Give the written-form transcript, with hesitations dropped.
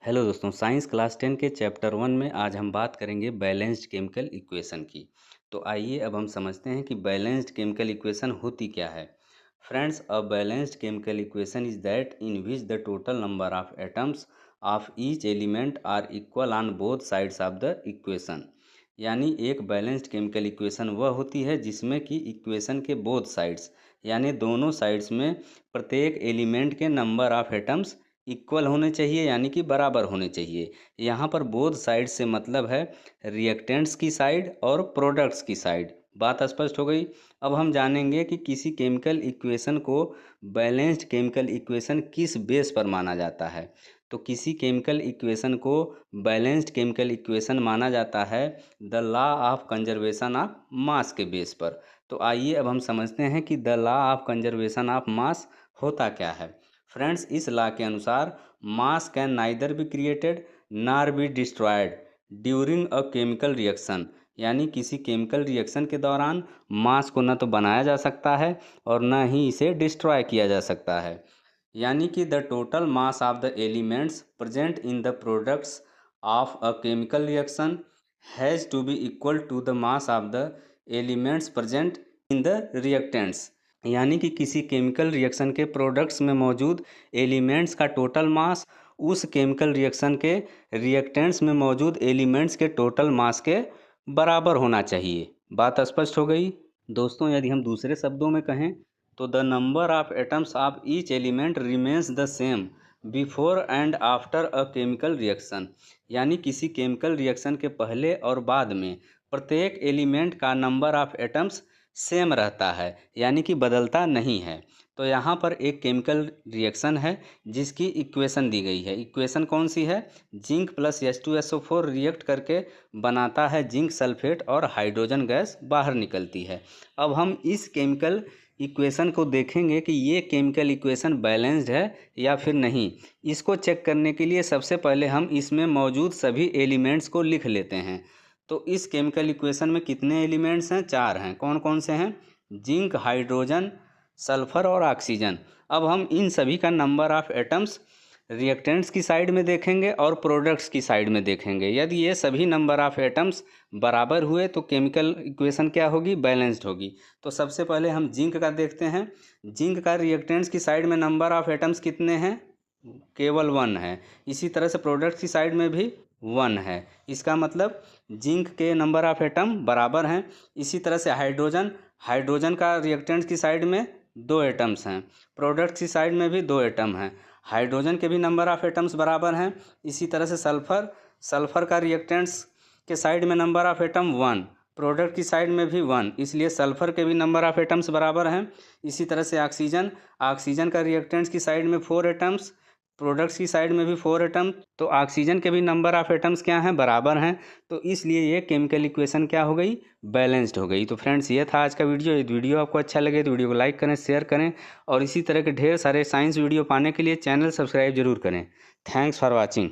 Hello दोस्तों, science class 10 के chapter 1 में आज हम बात करेंगे बैलेंस्ड केमिकल इक्वेशन की। तो आइए अब हम समझते हैं कि बैलेंस्ड केमिकल इक्वेशन होती क्या है। Friends, a balanced chemical equation is that in which the total number of atoms of each element are equal on both sides of the equation. यानी एक बैलेंस्ड केमिकल इक्वेशन वह होती है जिसमें कि इक्वेशन के बोथ साइड्स यानी दोनों साइड्स में प्रत्येक एलिमेंट के नंबर ऑफ एटम्स इक्वल होने चाहिए यानी कि बराबर होने चाहिए। यहाँ पर बोथ साइड से मतलब है रिएक्टेंट्स की साइड और प्रोडक्ट्स की साइड। बात स्पष्ट हो गई। अब हम जानेंगे कि किसी केमिकल इक्वेशन को बैलेंस्ड केमिकल इक्वेशन किस बेस पर माना जाता है। तो किसी केमिकल इक्वेशन को बैलेंस्ड केमिकल इक्वेशन माना जाता है the law of conservation of मास के बेस पर। तो आइए अब हम समझते हैं कि the law of conservation of mass होता क्या है। फ्रेंड्स, इस लॉ के अनुसार mass can neither be created nor be destroyed during a chemical reaction. यानी किसी केमिकल रिएक्शन के दौरान मास को न तो बनाया जा सकता है और न ही इसे डिस्ट्रॉय किया जा सकता है। यानी कि the total mass of the elements present in the products of a chemical reaction has to be equal to the mass of the elements present in the reactants. यानी कि किसी केमिकल रिएक्शन के प्रोडक्ट्स में मौजूद elements का total mass उस chemical reaction के reactants में मौजूद एलिमेंट्स के टोटल मास के बराबर होना चाहिए। बात स्पष्ट हो गई। दोस्तों, यदि हम दूसरे शब्दों में कहें तो the number of atoms of each element remains the same before and after a chemical reaction. यानी किसी केमिकल रिएक्शन के पहले और बाद में प्रत्येक एलिमेंट का नंबर ऑफ एटम्स सेम रहता है यानी कि बदलता नहीं है। तो यहाँ पर एक केमिकल रिएक्शन है जिसकी इक्वेशन दी गई है। इक्वेशन कौन सी है? जिंक प्लस H2SO4 रिएक्ट करके बनाता है जिंक सल्फेट और हाइड्रोजन गैस बाहर निकलती है। अब हम इस केमिकल इक्वेशन को देखेंगे कि ये केमिकल इक्वेशन बैलेंस्ड है या फिर नहीं। इसको चेक करने के लिए सबसे पहले हम इसमें मौजूद सभी एलिमेंट्स को लिख लेते हैं। तो इस केमिकल इक्वेशन में कितने एलिमेंट्स हैं? 4 हैं। कौन कौन से हैं? जिंक, हाइड्रोजन, सल्फर और ऑक्सीजन। अब हम इन सभी का नंबर ऑफ एटम्स रिएक्टेंट्स की साइड में देखेंगे और प्रोडक्ट्स की साइड में देखेंगे। यदि ये सभी नंबर ऑफ एटम्स बराबर हुए तो केमिकल इक्वेशन क्या होगी? बैलेंस्ड होगी। तो सबसे पहले हम जिंक का देखते हैं। जिंक का रिएक्टेंट्स की साइड में नंबर ऑफ एटम्स कितने हैं? केवल 1 है। इसी तरह से प्रोडक्ट्स की साइड में भी 1 है। इसका मतलब जिंक के नंबर ऑफ एटम बराबर हैं। इसी तरह से हाइड्रोजन हाइड्रोजन का रिएक्टेंट्स की साइड में 2 एटम्स हैं। प्रोडक्ट्स की साइड में भी 2 एटम हैं। हाइड्रोजन के भी नंबर ऑफ एटम्स बराबर हैं। इसी तरह से सल्फर सल्फर का रिएक्टेंट्स के साइड में नंबर ऑफ एटम 1, प्रोडक्ट की साइड में भी 1, इसलिए सल्फर के भी नंबर ऑफ एटम्स बराबर हैं। इसी तरह से ऑक्सीजन ऑक्सीजन का रिएक्टेंट्स की साइड में 4 एटम्स, प्रोडक्ट्स की साइड में भी 4 एटम। तो ऑक्सीजन के भी नंबर ऑफ एटम्स क्या हैं? बराबर हैं। तो इसलिए ये केमिकल इक्वेशन क्या हो गई? बैलेंस्ड हो गई। तो फ्रेंड्स, ये था आज का वीडियो। यदि वीडियो आपको अच्छा लगे तो वीडियो को लाइक करें, शेयर करें और इसी तरह के ढेर सारे साइंस वीडियो पाने के लिए चैनल सब्सक्राइब जरूर करें। Thanks for watching.